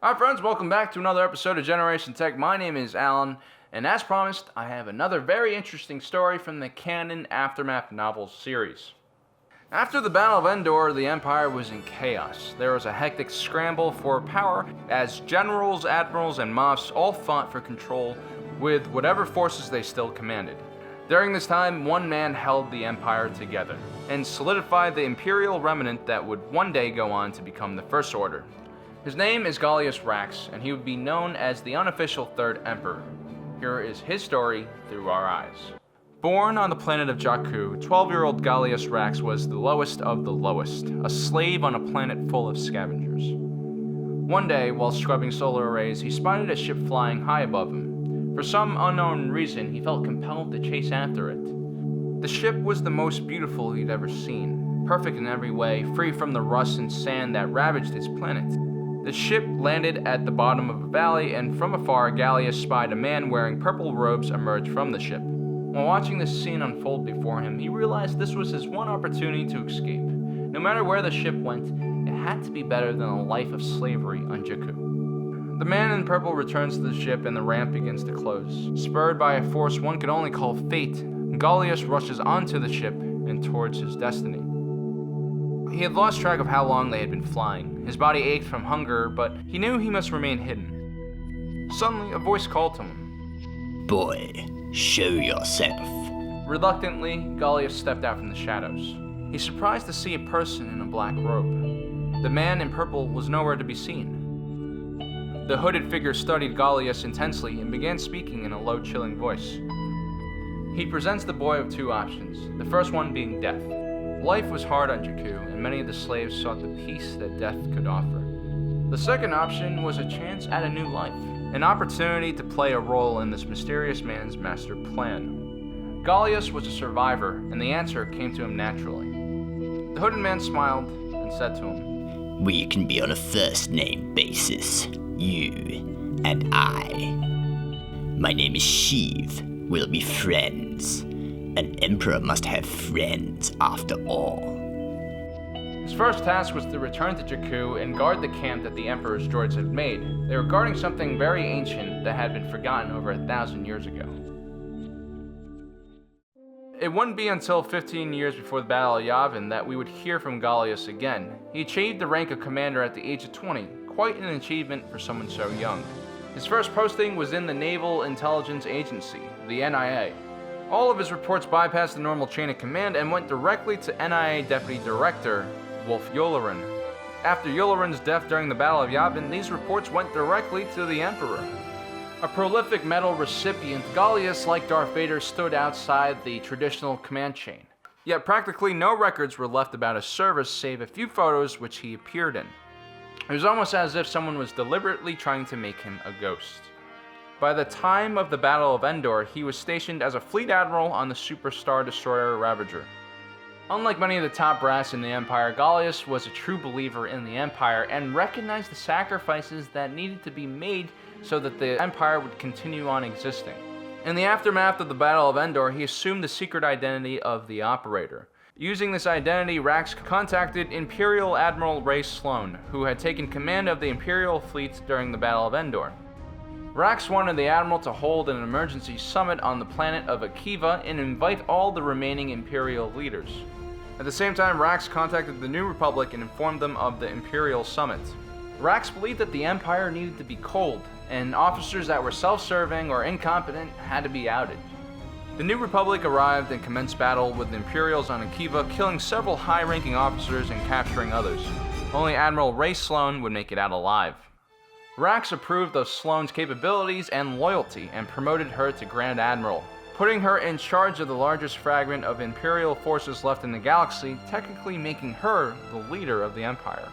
Hi friends, welcome back to another episode of Generation Tech. My name is Alan, and as promised, I have another very interesting story from the canon Aftermath novel series. After the Battle of Endor, the Empire was in chaos. There was a hectic scramble for power as generals, admirals, and moffs all fought for control with whatever forces they still commanded. During this time, one man held the Empire together and solidified the Imperial remnant that would one day go on to become the First Order. His name is Gallius Rax, and he would be known as the unofficial Third Emperor. Here is his story through our eyes. Born on the planet of Jakku, 12-year-old Gallius Rax was the lowest of the lowest, a slave on a planet full of scavengers. One day, while scrubbing solar arrays, he spotted a ship flying high above him. For some unknown reason, he felt compelled to chase after it. The ship was the most beautiful he'd ever seen, perfect in every way, free from the rust and sand that ravaged its planet. The ship landed at the bottom of a valley, and from afar, Gallius spied a man wearing purple robes emerge from the ship. While watching this scene unfold before him, he realized this was his one opportunity to escape. No matter where the ship went, it had to be better than a life of slavery on Jakku. The man in purple returns to the ship, and the ramp begins to close. Spurred by a force one could only call fate, Gallius rushes onto the ship and towards his destiny. He had lost track of how long they had been flying. His body ached from hunger, but he knew he must remain hidden. Suddenly, a voice called to him. Boy, show yourself. Reluctantly, Gallius stepped out from the shadows. He's surprised to see a person in a black robe. The man in purple was nowhere to be seen. The hooded figure studied Gallius intensely and began speaking in a low, chilling voice. He presents the boy with two options, the first one being death. Life was hard on Jakku, and many of the slaves sought the peace that death could offer. The second option was a chance at a new life, an opportunity to play a role in this mysterious man's master plan. Gallius was a survivor, and the answer came to him naturally. The hooded man smiled and said to him, We can be on a first-name basis, you and I. My name is Sheev. We'll be friends. An emperor must have friends, after all. His first task was to return to Jakku and guard the camp that the Emperor's droids had made. They were guarding something very ancient that had been forgotten over 1,000 years ago. It wouldn't be until 15 years before the Battle of Yavin that we would hear from Gallius again. He achieved the rank of commander at the age of 20, quite an achievement for someone so young. His first posting was in the Naval Intelligence Agency, the NIA. All of his reports bypassed the normal chain of command and went directly to NIA Deputy Director, Wolf Yularen. After Yularen's death during the Battle of Yavin, these reports went directly to the Emperor. A prolific medal recipient, Gallius, like Darth Vader, stood outside the traditional command chain. Yet practically no records were left about his service, save a few photos which he appeared in. It was almost as if someone was deliberately trying to make him a ghost. By the time of the Battle of Endor, he was stationed as a fleet admiral on the Super Star Destroyer Ravager. Unlike many of the top brass in the Empire, Gallius was a true believer in the Empire and recognized the sacrifices that needed to be made so that the Empire would continue on existing. In the aftermath of the Battle of Endor, he assumed the secret identity of the Operator. Using this identity, Rax contacted Imperial Admiral Ray Sloan, who had taken command of the Imperial fleet during the Battle of Endor. Rax wanted the Admiral to hold an emergency summit on the planet of Akiva and invite all the remaining Imperial leaders. At the same time, Rax contacted the New Republic and informed them of the Imperial Summit. Rax believed that the Empire needed to be cold, and officers that were self-serving or incompetent had to be outed. The New Republic arrived and commenced battle with the Imperials on Akiva, killing several high-ranking officers and capturing others. Only Admiral Ray Sloan would make it out alive. Rax approved of Sloane's capabilities and loyalty and promoted her to Grand Admiral, putting her in charge of the largest fragment of Imperial forces left in the galaxy, technically making her the leader of the Empire.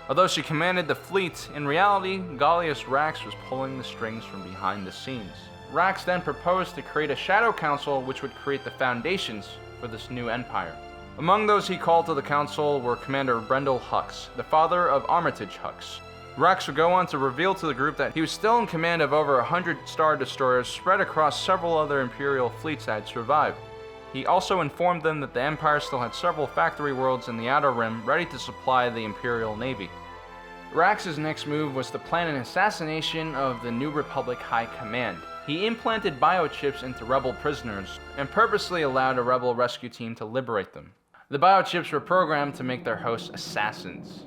Although she commanded the fleet, in reality, Gallius Rax was pulling the strings from behind the scenes. Rax then proposed to create a Shadow Council which would create the foundations for this new empire. Among those he called to the council were Commander Brendel Hux, the father of Armitage Hux. Rax would go on to reveal to the group that he was still in command of over 100 Star Destroyers spread across several other Imperial fleets that had survived. He also informed them that the Empire still had several factory worlds in the Outer Rim ready to supply the Imperial Navy. Rax's next move was to plan an assassination of the New Republic High Command. He implanted biochips into rebel prisoners and purposely allowed a rebel rescue team to liberate them. The biochips were programmed to make their hosts assassins.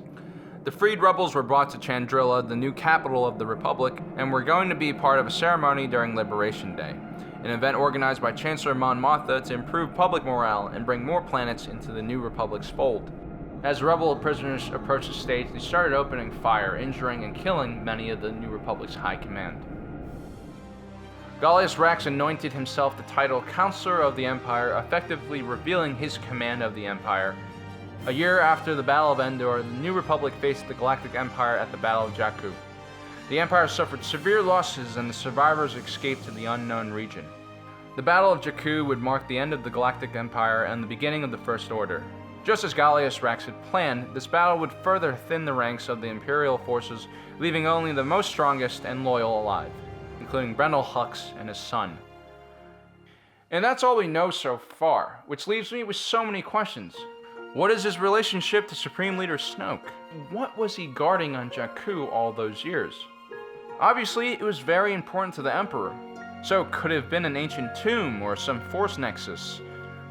The freed rebels were brought to Chandrilla, the new capital of the Republic, and were going to be part of a ceremony during Liberation Day, an event organized by Chancellor Mon Mothma to improve public morale and bring more planets into the New Republic's fold. As rebel prisoners approached the stage, they started opening fire, injuring and killing many of the New Republic's high command. Gallius Rax anointed himself the title Counselor of the Empire, effectively revealing his command of the Empire. A year after the Battle of Endor, the New Republic faced the Galactic Empire at the Battle of Jakku. The Empire suffered severe losses and the survivors escaped to the unknown region. The Battle of Jakku would mark the end of the Galactic Empire and the beginning of the First Order. Just as Gallius Rax had planned, this battle would further thin the ranks of the Imperial forces, leaving only the most strongest and loyal alive, including Brendel Hux and his son. And that's all we know so far, which leaves me with so many questions. What is his relationship to Supreme Leader Snoke? What was he guarding on Jakku all those years? Obviously, it was very important to the Emperor. So could it have been an ancient tomb or some force nexus?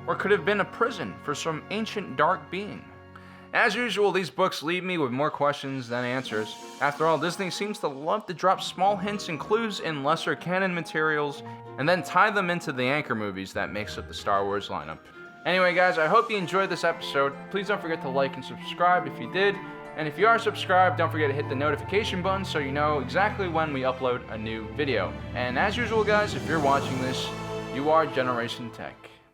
Or could it have been a prison for some ancient dark being? As usual, these books leave me with more questions than answers. After all, Disney seems to love to drop small hints and clues in lesser canon materials and then tie them into the anchor movies that makes up the Star Wars lineup. Anyway guys, I hope you enjoyed this episode. Please don't forget to like and subscribe if you did. And if you are subscribed, don't forget to hit the notification button so you know exactly when we upload a new video. And as usual guys, if you're watching this, you are Generation Tech.